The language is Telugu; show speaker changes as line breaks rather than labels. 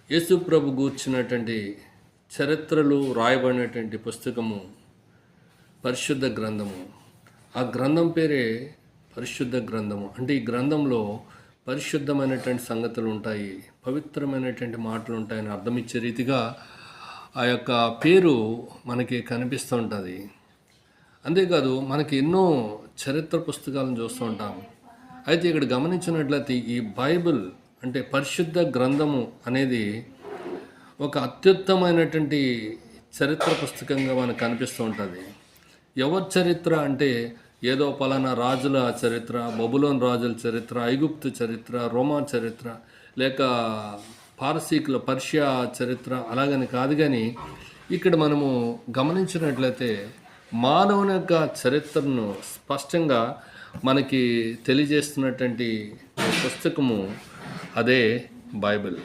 యేసు ప్రభు గూర్చినటువంటి చరిత్రలు రాయబడినటువంటి పుస్తకము పరిశుద్ధ గ్రంథము. ఆ గ్రంథం పేరే పరిశుద్ధ గ్రంథము. అంటే ఈ గ్రంథంలో పరిశుద్ధమైనటువంటి సంగతులు ఉంటాయి, పవిత్రమైనటువంటి మాటలు ఉంటాయని అర్థం ఇచ్చే రీతిగా ఆ యొక్క పేరు మనకి కనిపిస్తూ ఉంటుంది. అంతేకాదు మనకి ఎన్నో చరిత్ర పుస్తకాలను చూస్తూ ఉంటాం. అయితే ఇక్కడ గమనించినట్లయితే ఈ బైబిల్ అంటే పరిశుద్ధ గ్రంథము అనేది ఒక అత్యుత్తమైనటువంటి చరిత్ర పుస్తకంగా మనకు కనిపిస్తూ ఉంటుంది. ఎవరి చరిత్ర అంటే ఏదో పలానా రాజుల చరిత్ర, బబులోన్ రాజుల చరిత్ర, ఐగుప్తు చరిత్ర, రోమా చరిత్ర, లేక పారసీకుల పర్షియా చరిత్ర అలాగని కాదు. కానీ ఇక్కడ మనము గమనించినట్లయితే మానవుని యొక్క చరిత్రను స్పష్టంగా మనకి తెలియజేస్తున్నటువంటి పుస్తకము అదే బైబిల్.